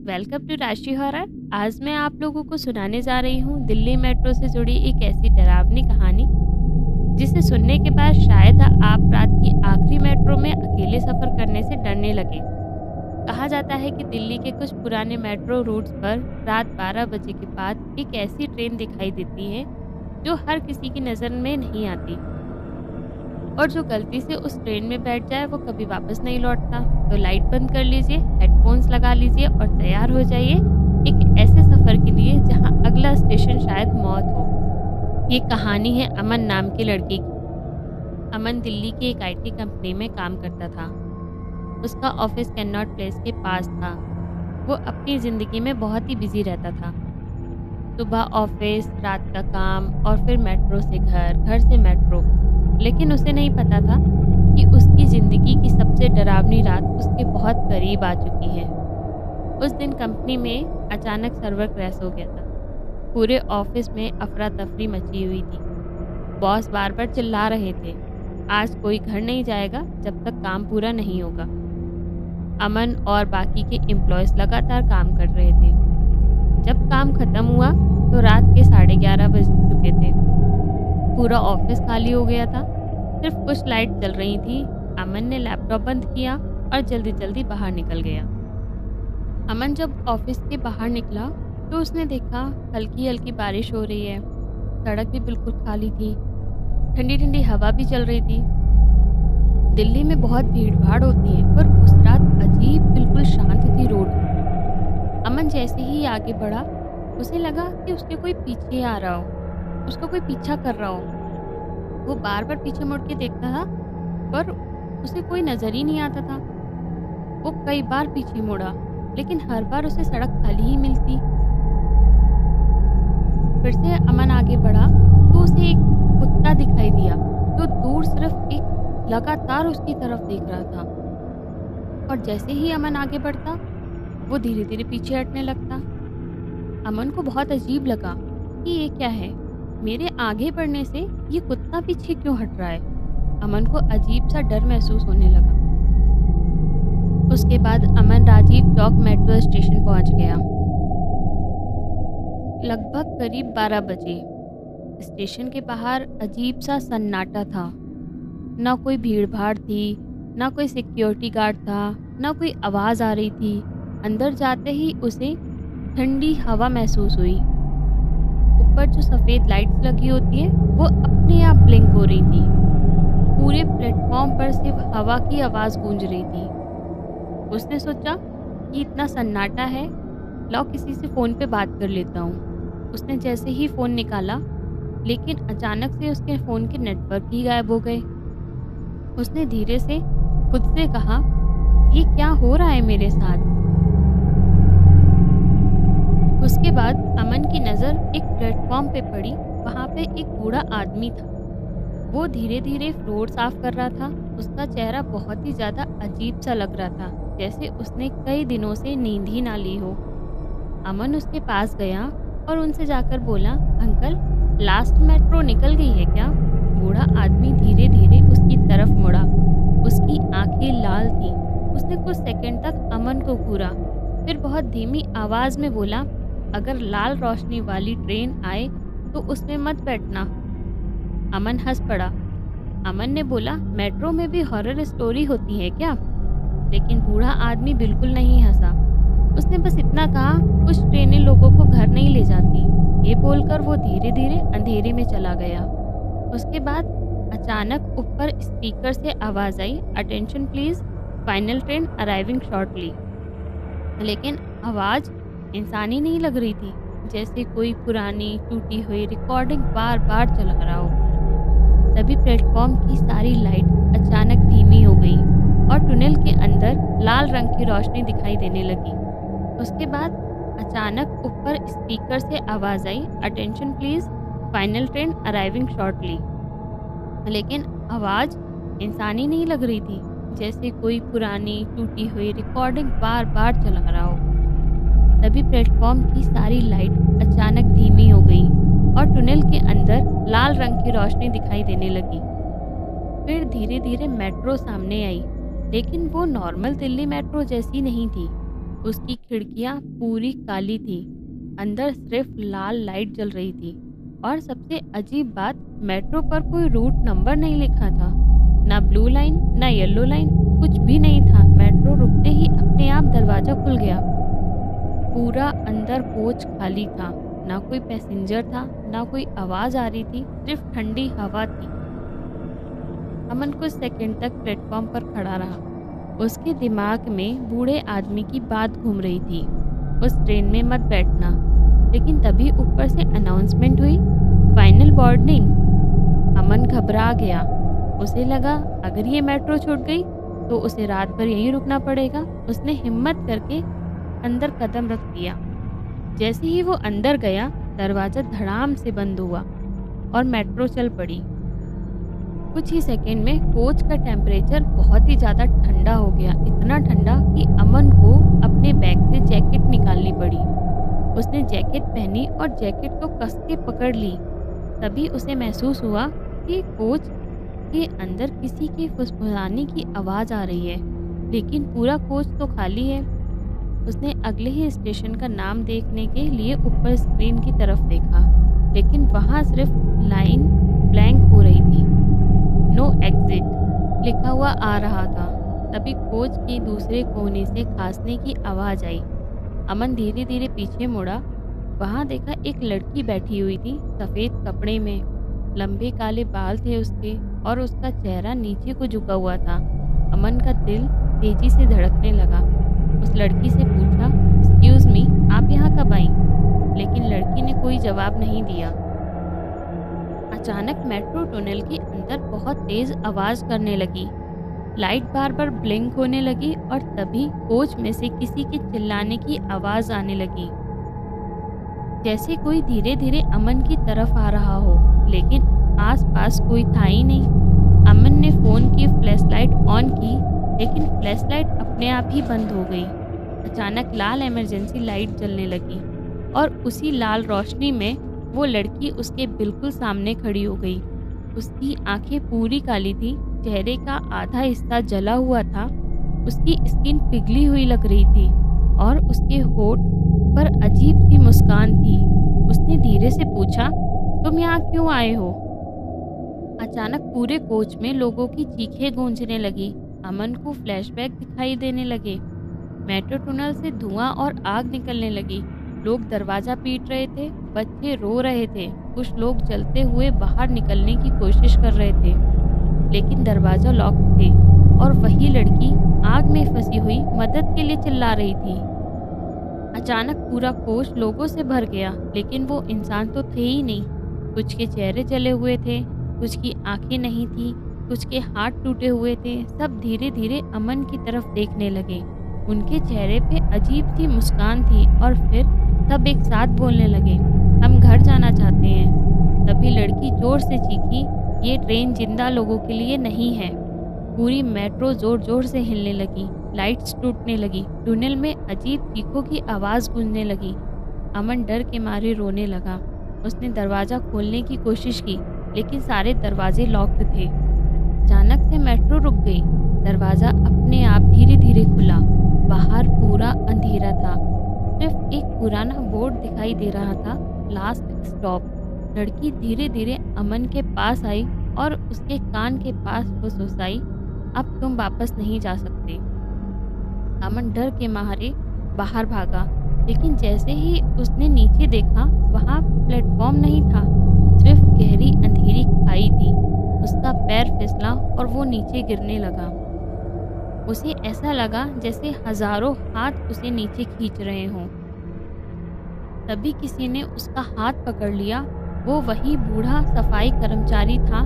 Welcome to राशि horror. आज मैं आप लोगों को सुनाने जा रही हूँ दिल्ली मेट्रो से जुड़ी एक ऐसी डरावनी कहानी जिसे सुनने के बाद शायद आप रात की आखिरी मेट्रो में अकेले सफर करने से डरने लगे। कहा जाता है कि दिल्ली के कुछ पुराने मेट्रो रूट्स पर रात 12 बजे के बाद एक ऐसी ट्रेन दिखाई देती है जो हर किसी की नज़र में नहीं आती, और जो गलती से उस ट्रेन में बैठ जाए वो कभी वापस नहीं लौटता। तो लाइट बंद कर लीजिए, हेडफोन्स लगा लीजिए और तैयार हो जाइए एक ऐसे सफ़र के लिए जहां अगला स्टेशन शायद मौत हो। ये कहानी है अमन नाम की लड़की की। अमन दिल्ली की एक आईटी कंपनी में काम करता था। उसका ऑफिस कैनॉट प्लेस के पास था। वो अपनी ज़िंदगी में बहुत ही बिजी रहता था। सुबह ऑफिस, रात का काम और फिर मेट्रो से घर, घर से मेट्रो। लेकिन उसे नहीं पता था कि उसकी ज़िंदगी की सबसे डरावनी रात उसके बहुत करीब आ चुकी है। उस दिन कंपनी में अचानक सर्वर क्रैश हो गया था। पूरे ऑफिस में अफरा तफरी मची हुई थी। बॉस बार बार चिल्ला रहे थे, आज कोई घर नहीं जाएगा जब तक काम पूरा नहीं होगा। अमन और बाकी के एम्प्लॉयज़ लगातार काम कर रहे थे। जब काम खत्म हुआ तो रात के 11:30 बज चुके थे। पूरा ऑफिस खाली हो गया था, सिर्फ कुछ लाइट जल रही थी। अमन ने लैपटॉप बंद किया और जल्दी जल्दी बाहर निकल गया। अमन जब ऑफिस के बाहर निकला तो उसने देखा हल्की हल्की बारिश हो रही है। सड़क भी बिल्कुल खाली थी, ठंडी ठंडी हवा भी चल रही थी। दिल्ली में बहुत भीड़ भाड़ होती है, पर उस रात अजीब बिल्कुल शांत थी रोड। अमन जैसे ही आगे बढ़ा उसे लगा कि उसके कोई पीछे आ रहा हो, उसका कोई पीछा कर रहा हो। वो बार बार पीछे मुड़ के देखता था पर उसे कोई नज़र ही नहीं आता था। वो कई बार पीछे मुड़ा लेकिन हर बार उसे सड़क खाली ही मिलती। फिर से अमन आगे बढ़ा तो उसे एक कुत्ता दिखाई दिया जो दूर सिर्फ एक लगातार उसकी तरफ देख रहा था। और जैसे ही अमन आगे बढ़ता वो धीरे धीरे पीछे हटने लगता। अमन को बहुत अजीब लगा कि ये क्या है, मेरे आगे बढ़ने से ये कुत्ता पीछे क्यों हट रहा है। अमन को अजीब सा डर महसूस होने लगा। उसके बाद अमन राजीव चौक मेट्रो स्टेशन पहुंच गया। लगभग करीब 12 बजे। स्टेशन के बाहर अजीब सा सन्नाटा था। ना कोई भीड़ भाड़ थी, ना कोई सिक्योरिटी गार्ड था, ना कोई आवाज़ आ रही थी। अंदर जाते ही उसे ठंडी हवा महसूस हुई। ऊपर जो सफ़ेद लाइट्स लगी होती है वो अपने आप ब्लिंक हो रही थी। पूरे प्लेटफॉर्म पर सिर्फ हवा की आवाज़ गूंज रही थी। उसने सोचा कि इतना सन्नाटा है, लाओ किसी से फ़ोन पे बात कर लेता हूँ। उसने जैसे ही फ़ोन निकाला लेकिन अचानक से उसके फ़ोन के नेटवर्क ही गायब हो गए। उसने धीरे से खुद से कहा, ये क्या हो रहा है मेरे साथ। उसके बाद अमन की नज़र एक प्लेटफॉर्म पे पड़ी। वहाँ पे एक बूढ़ा आदमी था। वो धीरे धीरे फ्लोर साफ कर रहा था। उसका चेहरा बहुत ही ज़्यादा अजीब सा लग रहा था, जैसे उसने कई दिनों से नींद ही ना ली हो। अमन उसके पास गया और उनसे जाकर बोला, अंकल लास्ट मेट्रो निकल गई है क्या। बूढ़ा आदमी धीरे धीरे उसकी तरफ मुड़ा। उसकी आंखें लाल थीं। उसने कुछ सेकंड तक अमन को घूरा, फिर बहुत धीमी आवाज़ में बोला, अगर लाल रोशनी वाली ट्रेन आए तो उसमें मत बैठना। अमन हंस पड़ा। अमन ने बोला, मेट्रो में भी हॉरर स्टोरी होती है क्या। लेकिन बूढ़ा आदमी बिल्कुल नहीं हंसा। उसने बस इतना कहा, कुछ ट्रेनें लोगों को घर नहीं ले जाती। ये बोलकर वो धीरे धीरे अंधेरे में चला गया। उसके बाद अचानक ऊपर स्पीकर से आवाज़ आई, attention please, final train arriving shortly. लेकिन आवाज़ इंसानी नहीं लग रही थी, जैसे कोई पुरानी टूटी हुई रिकॉर्डिंग बार बार चला रहा हो। तभी प्लेटफॉर्म की सारी लाइट अचानक धीमी हो गई और टनल के अंदर लाल रंग की रोशनी दिखाई देने लगी। उसके बाद अचानक ऊपर स्पीकर से आवाज़ आई, attention please, final train arriving shortly. लेकिन आवाज़ इंसानी नहीं लग रही थी, जैसे कोई पुरानी टूटी हुई रिकॉर्डिंग बार बार चला रहा हो। तभी प्लेटफॉर्म की सारी लाइट अचानक धीमी हो गई और टनल के अंदर लाल रंग की रोशनी दिखाई देने लगी। फिर धीरे धीरे मेट्रो सामने आई, लेकिन वो नॉर्मल दिल्ली मेट्रो जैसी नहीं थी। उसकी खिड़कियां पूरी काली थी, अंदर सिर्फ लाल लाइट जल रही थी। और सबसे अजीब बात, मेट्रो पर कोई रूट नंबर नहीं लिखा था, ना ब्लू लाइन ना येलो लाइन, कुछ भी नहीं था। मेट्रो रुकते ही अपने आप दरवाजा खुल गया। पूरा अंदर कोच खाली था, ना कोई पैसेंजर था, ना कोई आवाज आ रही थी, सिर्फ ठंडी हवा थी। अमन कुछ सेकंड तक प्लेटफॉर्म पर खड़ा रहा। उसके दिमाग में बूढ़े आदमी की बात घूम रही थी, उस ट्रेन में मत बैठना। लेकिन तभी ऊपर से अनाउंसमेंट हुई, फाइनल वार्निंग। अमन घबरा गया। उसे लगा अगर ये मेट्रो छूट गई तो उसे रात भर यहीं रुकना पड़ेगा। उसने हिम्मत करके अंदर कदम रख दिया। जैसे ही वो अंदर गया, दरवाज़ा धड़ाम से बंद हुआ और मेट्रो चल पड़ी। कुछ ही सेकंड में कोच का टेम्परेचर बहुत ही ज़्यादा ठंडा हो गया, इतना ठंडा कि अमन को अपने बैग से जैकेट निकालनी पड़ी। उसने जैकेट पहनी और जैकेट को कस के पकड़ ली। तभी उसे महसूस हुआ कि कोच के अंदर किसी के फुसफुसाने की आवाज़ आ रही है, लेकिन पूरा कोच तो खाली है। उसने अगले ही स्टेशन का नाम देखने के लिए ऊपर स्क्रीन की तरफ देखा, लेकिन वहाँ सिर्फ लाइन ब्लैंक हो रही थी। नो एग्जिट लिखा हुआ आ रहा था। तभी कोच के दूसरे कोने से खांसने की आवाज़ आई। अमन धीरे धीरे पीछे मुड़ा। वहाँ देखा एक लड़की बैठी हुई थी, सफ़ेद कपड़े में, लंबे काले बाल थे उसके और उसका चेहरा नीचे को झुका हुआ था। अमन का दिल तेजी से धड़कने लगा। उस लड़की से पूछा, एक्सक्यूज़ मी, आप यहाँ कब आई? लेकिन लड़की ने कोई जवाब नहीं दिया। अचानक मेट्रो टनल के अंदर बहुत तेज आवाज़ करने लगी। लाइट बार बार ब्लिंक होने लगी और तभी कोच में से किसी के चिल्लाने की आवाज़ आने लगी, जैसे कोई धीरे धीरे अमन की तरफ आ रहा हो, लेकिन आसपास कोई था ही नहीं। अमन ने फ़ोन की फ्लैशलाइट ऑन की, लेकिन फ्लैशलाइट अपने आप ही बंद हो गई। अचानक लाल इमरजेंसी लाइट जलने लगी और उसी लाल रोशनी में वो लड़की उसके बिल्कुल सामने खड़ी हो गई। उसकी आंखें पूरी काली थी, चेहरे का आधा हिस्सा जला हुआ था, उसकी स्किन पिघली हुई लग रही थी और उसके होठ पर अजीब सी मुस्कान थी। उसने धीरे से पूछा, तुम यहाँ क्यों आए हो? अचानक पूरे कोच में लोगों की चीखें गूंजने लगी। अमन को फ्लैशबैक दिखाई देने लगे। मेट्रो टनल से धुआं और आग निकलने लगी। लोग दरवाज़ा पीट रहे थे, बच्चे रो रहे थे, कुछ लोग जलते हुए बाहर निकलने की कोशिश कर रहे थे, लेकिन दरवाज़ा लॉक थे। और वही लड़की आग में फंसी हुई मदद के लिए चिल्ला रही थी। अचानक पूरा कोच लोगों से भर गया, लेकिन वो इंसान तो थे ही नहीं। कुछ के चेहरे जले हुए थे, कुछ की आंखें नहीं थी, कुछ के हाथ टूटे हुए थे। सब धीरे धीरे अमन की तरफ देखने लगे। उनके चेहरे पे अजीब सी मुस्कान थी और फिर सब एक साथ बोलने लगे, हम घर जाना चाहते हैं। तभी लड़की जोर से चीखी, ये ट्रेन जिंदा लोगों के लिए नहीं है। पूरी मेट्रो जोर जोर से हिलने लगी, लाइट्स टूटने लगी, टनल में अजीब चीखों की आवाज़ गूंजने लगी। अमन डर के मारे रोने लगा। उसने दरवाज़ा खोलने की कोशिश की, लेकिन सारे दरवाजे लॉक्ड थे। अचानक से मेट्रो रुक गई। दरवाज़ा अपने आप धीरे धीरे खुला। बाहर पूरा अंधेरा था, सिर्फ एक पुराना बोर्ड दिखाई दे रहा था, लास्ट स्टॉप। लड़की धीरे धीरे अमन के पास आई और उसके कान के पास फुसफुसाई, अब तुम वापस नहीं जा सकते। अमन डर के मारे बाहर भागा, लेकिन जैसे ही उसने नीचे देखा, वहाँ प्लेटफॉर्म नहीं था, सिर्फ गहरी अंधेरी खाई थी। उसका पैर फिसला और वो नीचे गिरने लगा। उसे ऐसा लगा जैसे हजारों हाथ उसे नीचे खींच रहे हों। तभी किसी ने उसका हाथ पकड़ लिया। वो वही बूढ़ा सफाई कर्मचारी था।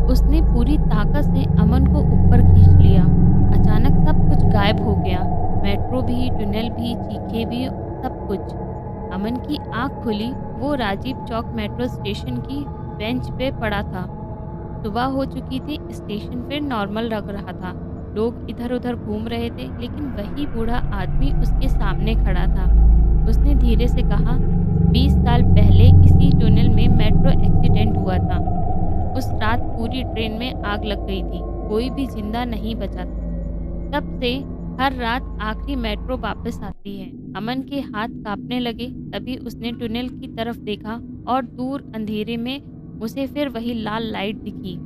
उसने पूरी ताकत से अमन को ऊपर खींच लिया। अचानक सब कुछ गायब हो गया, मेट्रो भी, टनल भी, चीखें भी, सब कुछ। अमन की आंख खुली। वो राजीव चौक मेट्रो स्टेशन की बेंच पे पड़ा था। सुबह हो चुकी थी, स्टेशन फिर नॉर्मल लग रहा था। लोग इधर उधर घूम रहे थे, लेकिन वही बूढ़ा आदमी उसके सामने खड़ा था। उसने धीरे से कहा, 20 साल पहले इसी टनल में मेट्रो एक्सीडेंट हुआ था। उस रात पूरी ट्रेन में आग लग गई थी, कोई भी जिंदा नहीं बचा था। तब से हर रात आखिरी मेट्रो वापस आती है। अमन के हाथ कांपने लगे। तभी उसने टनल की तरफ देखा और दूर अंधेरे में उसे फिर वही लाल लाइट दिखी।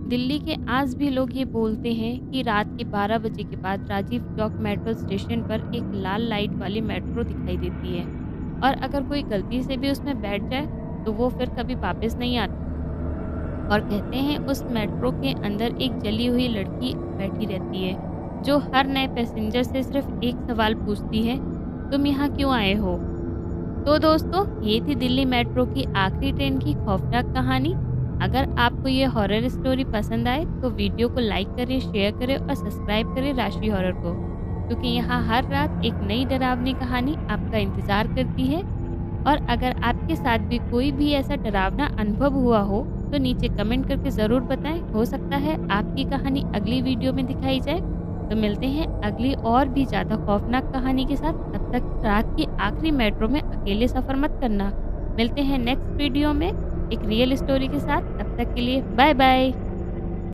दिल्ली के आज भी लोग ये बोलते हैं कि रात के 12 बजे के बाद राजीव चौक मेट्रो स्टेशन पर एक लाल लाइट वाली मेट्रो दिखाई देती है और अगर कोई गलती से भी उसमें बैठ जाए तो वो फिर कभी वापस नहीं आती। और कहते हैं उस मेट्रो के अंदर एक जली हुई लड़की बैठी रहती है जो हर नए पैसेंजर से सिर्फ एक सवाल पूछती है, तुम यहाँ क्यों आए हो? तो दोस्तों, ये थी दिल्ली मेट्रो की आखिरी ट्रेन की खौफनाक कहानी। अगर आपको ये हॉरर स्टोरी पसंद आए तो वीडियो को लाइक करें, शेयर करें और सब्सक्राइब करें राशि हॉरर को, क्योंकि यहाँ हर रात एक नई डरावनी कहानी आपका इंतजार करती है। और अगर आपके साथ भी कोई भी ऐसा डरावना अनुभव हुआ हो तो नीचे कमेंट करके ज़रूर बताएं। हो सकता है आपकी कहानी अगली वीडियो में दिखाई जाए। तो मिलते हैं अगली और भी ज़्यादा खौफनाक कहानी के साथ। तब तक रात की आखिरी मेट्रो में अकेले सफ़र मत करना। मिलते हैं नेक्स्ट वीडियो में एक रियल स्टोरी के साथ। तब तक के लिए बाय बाय।